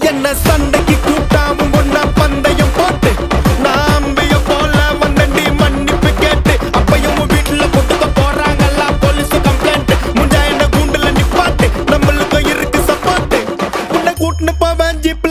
என்ன சண்டைக்கு கூட்டாவும் ஒன்னா பந்தயம் போட்டு நான் அம்பைய போல வந்தண்டி மன்னிப்பு கேட்டு அப்பையும் வீட்டுல கொட்டுக்க போறாங்கல்ல போலீஸ் கம்ப்ளைண்ட் முஞ்சா என்ன கூண்டுல நிப்பாட்டு நம்மளுக்கும் இருக்கு சப்போர்ட் உன்னை கூட்டுன்னு போவேன் ஜீப்ல